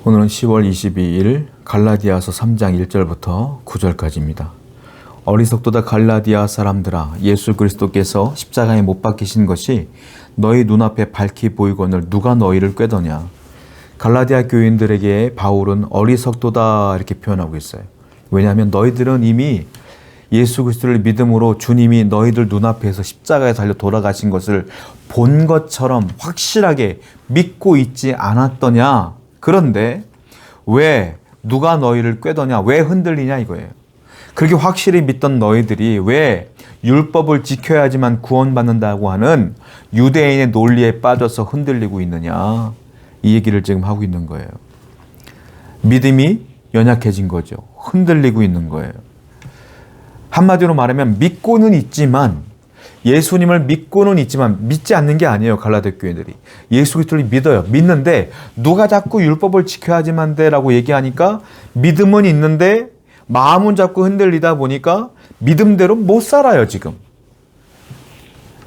오늘은 10월 22일 갈라디아서 3장 1절부터 9절까지입니다. 어리석도다 갈라디아 사람들아, 예수 그리스도께서 십자가에 못 박히신 것이 너희 눈앞에 밝히 보이거늘 누가 너희를 꾀더냐. 갈라디아 교인들에게 바울은 어리석도다 이렇게 표현하고 있어요. 왜냐하면 너희들은 이미 예수 그리스도를 믿음으로 주님이 너희들 눈앞에서 십자가에 달려 돌아가신 것을 본 것처럼 확실하게 믿고 있지 않았더냐. 그런데 왜 누가 너희를 꾀더냐, 왜 흔들리냐 이거예요. 그렇게 확실히 믿던 너희들이 왜 율법을 지켜야지만 구원받는다고 하는 유대인의 논리에 빠져서 흔들리고 있느냐, 이 얘기를 지금 하고 있는 거예요. 믿음이 연약해진 거죠. 흔들리고 있는 거예요. 한마디로 말하면 믿고는 있지만, 예수님을 믿고는 있지만 믿지 않는 게 아니에요. 갈라디아 교인들이 예수 그리스도를 믿어요. 믿는데 누가 자꾸 율법을 지켜야지만 돼라고 얘기하니까 믿음은 있는데 마음은 자꾸 흔들리다 보니까 믿음대로 못 살아요. 지금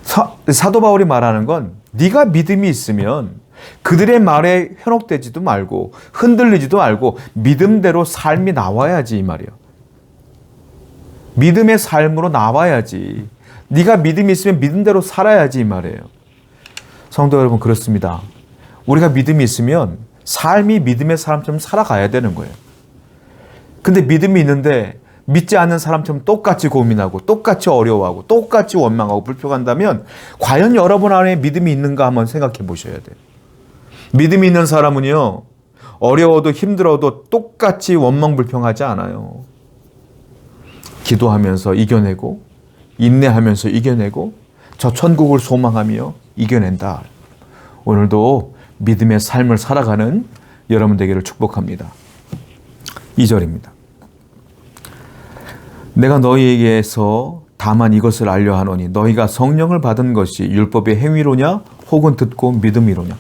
사도 바울이 말하는 건 네가 믿음이 있으면 그들의 말에 현혹되지도 말고 흔들리지도 말고 믿음대로 삶이 나와야지, 이 말이에요. 믿음의 삶으로 나와야지. 네가 믿음이 있으면 믿음대로 살아야지, 이 말이에요. 성도 여러분, 그렇습니다. 우리가 믿음이 있으면 삶이 믿음의 사람처럼 살아가야 되는 거예요. 근데 믿음이 있는데 믿지 않는 사람처럼 똑같이 고민하고 똑같이 어려워하고 똑같이 원망하고 불평한다면 과연 여러분 안에 믿음이 있는가 한번 생각해 보셔야 돼요. 믿음이 있는 사람은요, 어려워도 힘들어도 똑같이 원망 불평하지 않아요. 기도하면서 이겨내고 인내하면서 이겨내고 저 천국을 소망하며 이겨낸다. 오늘도 믿음의 삶을 살아가는 여러분 되기를 축복합니다. 2절입니다. 내가 너희에게서 다만 이것을 알려 하노니 너희가 성령을 받은 것이 율법의 행위로냐 혹은 듣고 믿음이로냐.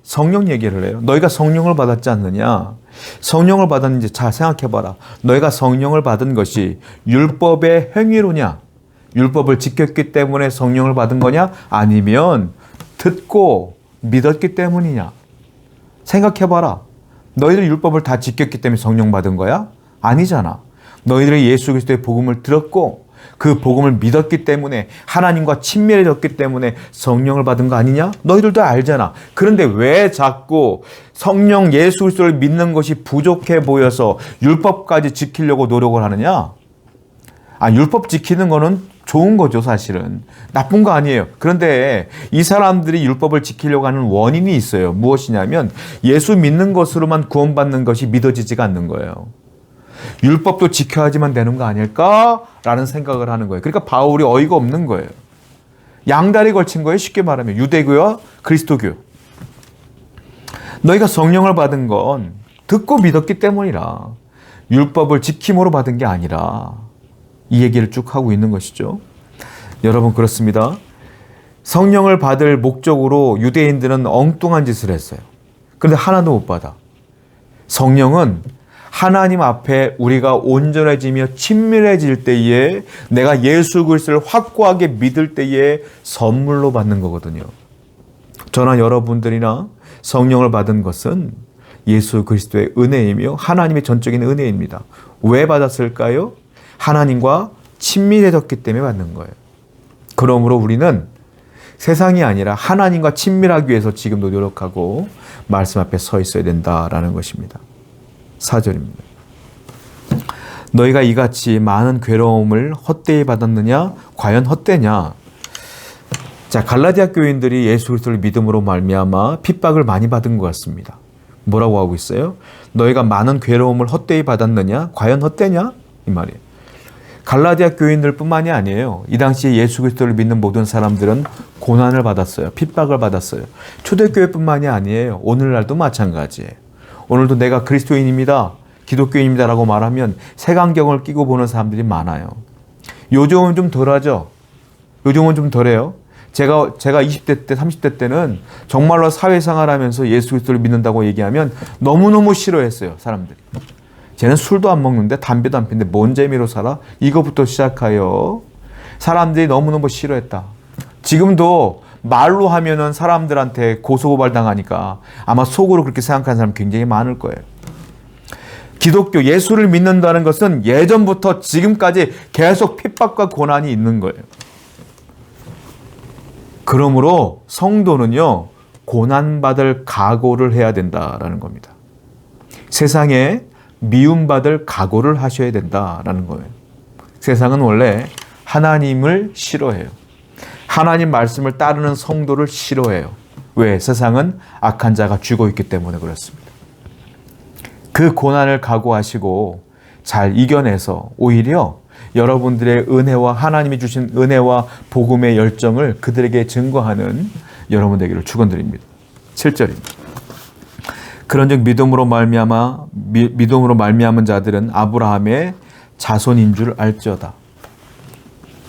성령 얘기를 해요. 너희가 성령을 받았지 않느냐. 성령을 받았는지 잘 생각해봐라. 너희가 성령을 받은 것이 율법의 행위로냐, 율법을 지켰기 때문에 성령을 받은 거냐, 아니면 듣고 믿었기 때문이냐. 생각해봐라. 너희들 율법을 다 지켰기 때문에 성령 받은 거야? 아니잖아. 너희들이 예수 그리스도의 복음을 들었고 그 복음을 믿었기 때문에, 하나님과 친밀해졌기 때문에 성령을 받은 거 아니냐? 너희들도 알잖아. 그런데 왜 자꾸 성령 예수 그리스도를 믿는 것이 부족해 보여서 율법까지 지키려고 노력을 하느냐? 율법 지키는 거는 좋은 거죠, 사실은. 나쁜 거 아니에요. 그런데 이 사람들이 율법을 지키려고 하는 원인이 있어요. 무엇이냐면 예수 믿는 것으로만 구원받는 것이 믿어지지가 않는 거예요. 율법도 지켜야지만 되는 거 아닐까라는 생각을 하는 거예요. 그러니까 바울이 어이가 없는 거예요. 양다리 걸친 거예요. 쉽게 말하면 유대교와 그리스도교. 너희가 성령을 받은 건 듣고 믿었기 때문이라, 율법을 지킴으로 받은 게 아니라, 이 얘기를 쭉 하고 있는 것이죠. 여러분, 그렇습니다. 성령을 받을 목적으로 유대인들은 엉뚱한 짓을 했어요. 그런데 하나도 못 받아. 성령은 하나님 앞에 우리가 온전해지며 친밀해질 때에, 내가 예수 그리스도를 확고하게 믿을 때에 선물로 받는 거거든요. 저나 여러분들이나 성령을 받은 것은 예수 그리스도의 은혜이며 하나님의 전적인 은혜입니다. 왜 받았을까요? 하나님과 친밀해졌기 때문에 받는 거예요. 그러므로 우리는 세상이 아니라 하나님과 친밀하기 위해서 지금도 노력하고 말씀 앞에 서 있어야 된다라는 것입니다. 4절입니다. 너희가 이같이 많은 괴로움을 헛되이 받았느냐? 과연 헛되냐? 자, 갈라디아 교인들이 예수 그리스도를 믿음으로 말미암아 핍박을 많이 받은 것 같습니다. 뭐라고 하고 있어요? 너희가 많은 괴로움을 헛되이 받았느냐? 과연 헛되냐? 이 말이에요. 갈라디아 교인들뿐만이 아니에요. 이 당시에 예수 그리스도를 믿는 모든 사람들은 고난을 받았어요. 핍박을 받았어요. 초대교회뿐만이 아니에요. 오늘날도 마찬가지예요. 오늘도 내가 그리스도인입니다, 기독교인입니다 라고 말하면 색안경을 끼고 보는 사람들이 많아요. 요즘은 좀 덜하죠. 요즘은 좀 덜해요. 제가 20대 때, 30대 때는 정말로 사회생활하면서 예수 그리스도를 믿는다고 얘기하면 너무너무 싫어했어요, 사람들이. 쟤는 술도 안 먹는데 담배도 안 피는데 뭔 재미로 살아? 이거부터 시작하여 사람들이 너무너무 싫어했다. 지금도 말로 하면은 사람들한테 고소고발 당하니까 아마 속으로 그렇게 생각하는 사람 굉장히 많을 거예요. 기독교 예수를 믿는다는 것은 예전부터 지금까지 계속 핍박과 고난이 있는 거예요. 그러므로 성도는요, 고난받을 각오를 해야 된다라는 겁니다. 세상에 미움받을 각오를 하셔야 된다라는 거예요. 세상은 원래 하나님을 싫어해요. 하나님 말씀을 따르는 성도를 싫어해요. 왜? 세상은 악한 자가 쥐고 있기 때문에 그렇습니다. 그 고난을 각오하시고 잘 이겨내서 오히려 여러분들의 은혜와 하나님이 주신 은혜와 복음의 열정을 그들에게 증거하는 여러분 되기를 축원드립니다. 7절입니다. 그런즉 믿음으로 말미암은 자들은 아브라함의 자손인 줄 알지어다.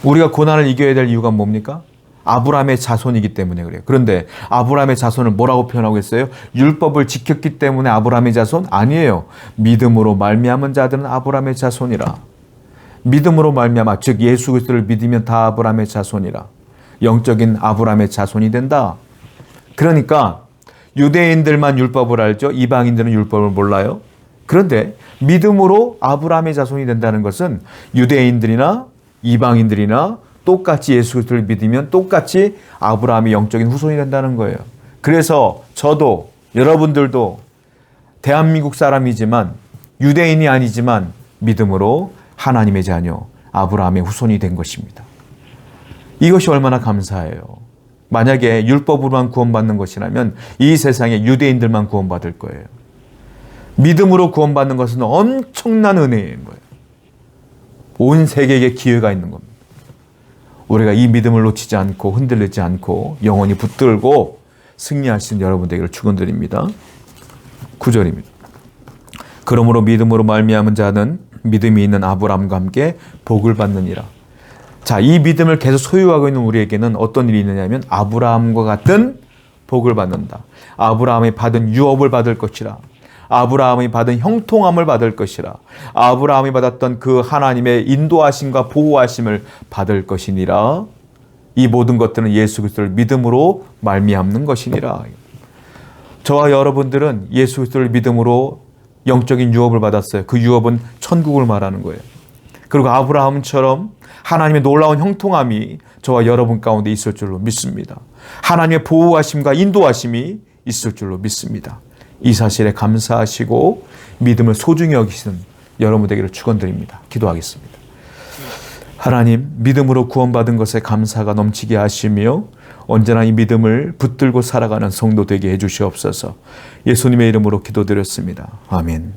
우리가 고난을 이겨야 될 이유가 뭡니까? 아브라함의 자손이기 때문에 그래요. 그런데 아브라함의 자손을 뭐라고 표현하고 있어요? 율법을 지켰기 때문에 아브라함의 자손? 아니에요. 믿음으로 말미암은 자들은 아브라함의 자손이라. 믿음으로 말미암아, 즉 예수 그리스도를 믿으면 다 아브라함의 자손이라. 영적인 아브라함의 자손이 된다. 그러니까 유대인들만 율법을 알죠. 이방인들은 율법을 몰라요. 그런데 믿음으로 아브라함의 자손이 된다는 것은 유대인들이나 이방인들이나 똑같이 예수 그리스도를 믿으면 똑같이 아브라함의 영적인 후손이 된다는 거예요. 그래서 저도 여러분들도 대한민국 사람이지만 유대인이 아니지만 믿음으로 하나님의 자녀 아브라함의 후손이 된 것입니다. 이것이 얼마나 감사해요. 만약에 율법으로만 구원받는 것이라면 이 세상에 유대인들만 구원받을 거예요. 믿음으로 구원받는 것은 엄청난 은혜인 거예요. 온 세계에 기회가 있는 겁니다. 우리가 이 믿음을 놓치지 않고 흔들리지 않고 영원히 붙들고 승리하신 여러분 되기를 축원드립니다. 9절입니다. 그러므로 믿음으로 말미암은 자는 믿음이 있는 아브라함과 함께 복을 받느니라. 자, 이 믿음을 계속 소유하고 있는 우리에게는 어떤 일이 있느냐면 아브라함과 같은 복을 받는다. 아브라함이 받은 유업을 받을 것이라. 아브라함이 받은 형통함을 받을 것이라. 아브라함이 받았던 그 하나님의 인도하심과 보호하심을 받을 것이니라. 이 모든 것들은 예수 그리스도를 믿음으로 말미암는 것이니라. 저와 여러분들은 예수 그리스도를 믿음으로 영적인 유업을 받았어요. 그 유업은 천국을 말하는 거예요. 그리고 아브라함처럼 하나님의 놀라운 형통함이 저와 여러분 가운데 있을 줄로 믿습니다. 하나님의 보호하심과 인도하심이 있을 줄로 믿습니다. 이 사실에 감사하시고 믿음을 소중히 여기시는 여러분 되기를 축원드립니다. 기도하겠습니다. 하나님, 믿음으로 구원받은 것에 감사가 넘치게 하시며 언제나 이 믿음을 붙들고 살아가는 성도 되게 해주시옵소서. 예수님의 이름으로 기도드렸습니다. 아멘.